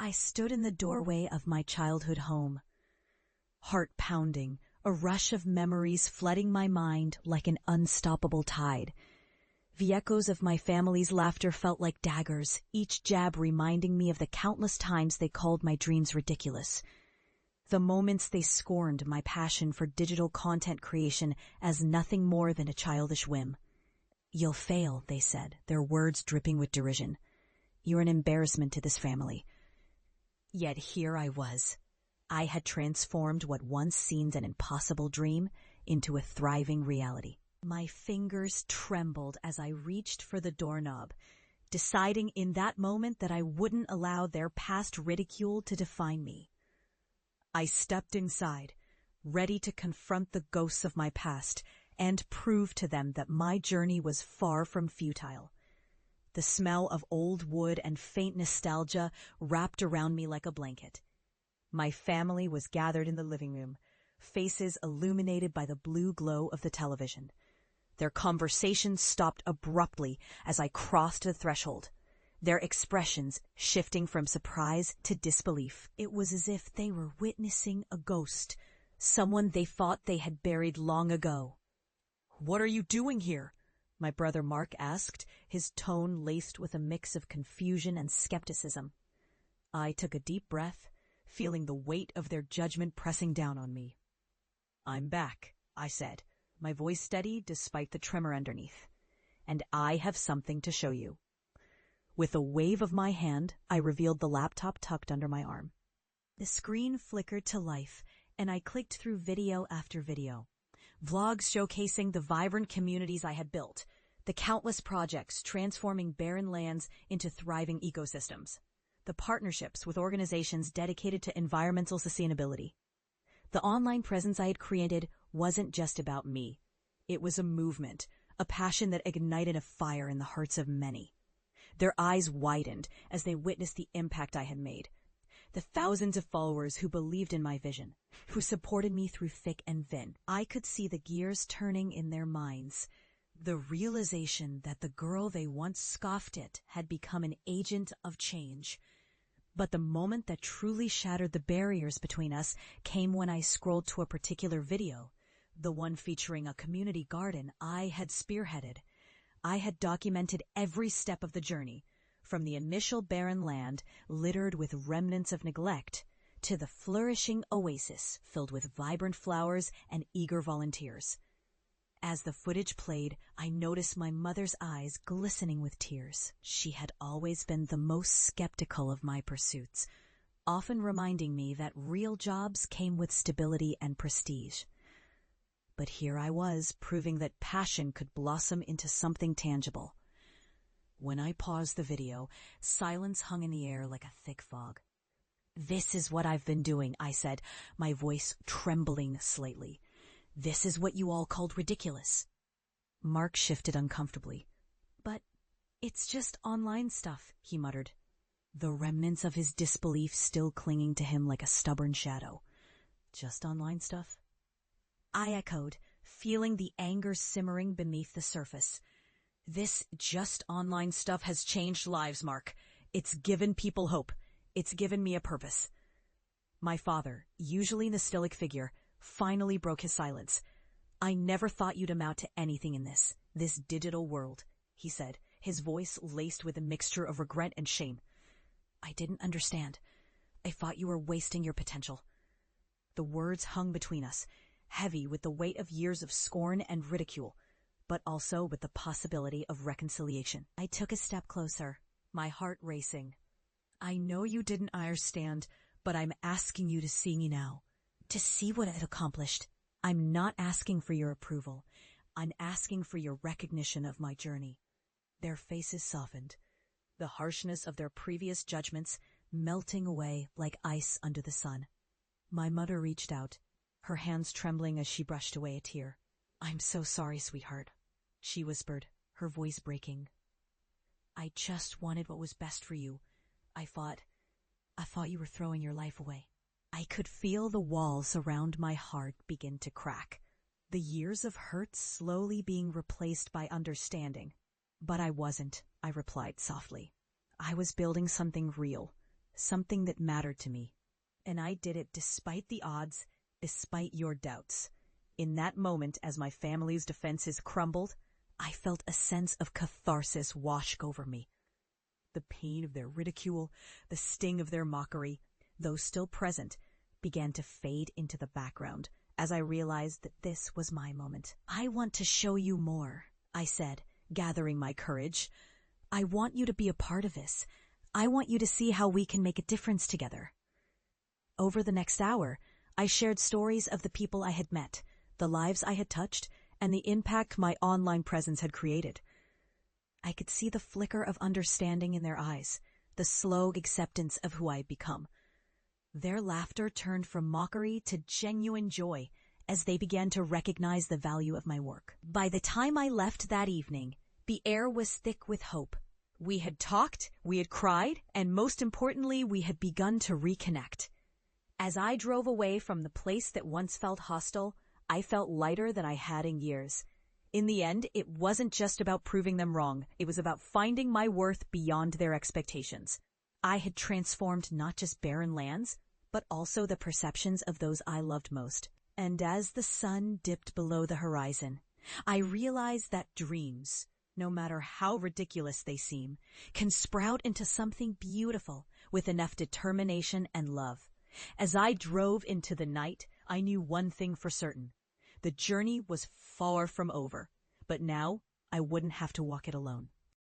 I stood in the doorway of my childhood home, heart pounding, a rush of memories flooding my mind like an unstoppable tide. The echoes of my family's laughter felt like daggers, each jab reminding me of the countless times they called my dreams ridiculous. The moments they scorned my passion for digital content creation as nothing more than a childish whim. "You'll fail," they said, their words dripping with derision. "You're an embarrassment to this family." Yet here I was. I had transformed what once seemed an impossible dream into a thriving reality. My fingers trembled as I reached for the doorknob, deciding in that moment that I wouldn't allow their past ridicule to define me. I stepped inside, ready to confront the ghosts of my past and prove to them that my journey was far from futile. The smell of old wood and faint nostalgia wrapped around me like a blanket. My family was gathered in the living room, faces illuminated by the blue glow of the television. Their conversation stopped abruptly as I crossed the threshold, their expressions shifting from surprise to disbelief. It was as if they were witnessing a ghost, someone they thought they had buried long ago. "What are you doing here?" my brother Mark asked, his tone laced with a mix of confusion and skepticism. I took a deep breath, feeling the weight of their judgment pressing down on me. "I'm back," I said, my voice steady despite the tremor underneath. "And I have something to show you." With a wave of my hand, I revealed the laptop tucked under my arm. The screen flickered to life, and I clicked through video after video. Vlogs showcasing the vibrant communities I had built, the countless projects transforming barren lands into thriving ecosystems, the partnerships with organizations dedicated to environmental sustainability. The online presence I had created wasn't just about me. It was a movement, a passion that ignited a fire in the hearts of many. Their eyes widened as they witnessed the impact I had made. The thousands of followers who believed in my vision, who supported me through thick and thin. I could see the gears turning in their minds. The realization that the girl they once scoffed at had become an agent of change. But the moment that truly shattered the barriers between us came when I scrolled to a particular video, the one featuring a community garden I had spearheaded. I had documented every step of the journey, from the initial barren land littered with remnants of neglect to the flourishing oasis filled with vibrant flowers and eager volunteers. As the footage played, I noticed my mother's eyes glistening with tears. She had always been the most skeptical of my pursuits, often reminding me that real jobs came with stability and prestige. But here I was, proving that passion could blossom into something tangible. When I paused the video, silence hung in the air like a thick fog. "This is what I've been doing," I said, my voice trembling slightly. "This is what you all called ridiculous." Mark shifted uncomfortably. "But it's just online stuff," he muttered, the remnants of his disbelief still clinging to him like a stubborn shadow. "Just online stuff?" I echoed, feeling the anger simmering beneath the surface. "This just online stuff has changed lives, Mark. It's given people hope. It's given me a purpose." My father, usually the stoic figure, finally broke his silence. "I never thought you'd amount to anything in this digital world," he said, his voice laced with a mixture of regret and shame. "I didn't understand. I thought you were wasting your potential." The words hung between us, heavy with the weight of years of scorn and ridicule, but also with the possibility of reconciliation. I took a step closer, my heart racing. "I know you didn't understand, but I'm asking you to see me now, to see what it accomplished. I'm not asking for your approval. I'm asking for your recognition of my journey." Their faces softened, the harshness of their previous judgments melting away like ice under the sun. My mother reached out, her hands trembling as she brushed away a tear. "I'm so sorry, sweetheart," she whispered, her voice breaking. "I just wanted what was best for you. I thought you were throwing your life away." I could feel the walls around my heart begin to crack, the years of hurt slowly being replaced by understanding. "But I wasn't," I replied softly. "I was building something real, something that mattered to me. And I did it despite the odds, despite your doubts. In that moment, as my family's defenses crumbled, I felt a sense of catharsis wash over me. The pain of their ridicule, the sting of their mockery, though still present, began to fade into the background as I realized that this was my moment. "I want to show you more," I said, gathering my courage. "I want you to be a part of this. I want you to see how we can make a difference together." Over the next hour, I shared stories of the people I had met, the lives I had touched, and the impact my online presence had created. I could see the flicker of understanding in their eyes, the slow acceptance of who I had become. Their laughter turned from mockery to genuine joy as they began to recognize the value of my work. By the time I left that evening, the air was thick with hope. We had talked, we had cried, and most importantly, we had begun to reconnect. As I drove away from the place that once felt hostile, I felt lighter than I had in years. In the end, it wasn't just about proving them wrong. It was about finding my worth beyond their expectations. I had transformed not just barren lands, but also the perceptions of those I loved most. And as the sun dipped below the horizon, I realized that dreams, no matter how ridiculous they seem, can sprout into something beautiful with enough determination and love. As I drove into the night, I knew one thing for certain. The journey was far from over, but now I wouldn't have to walk it alone.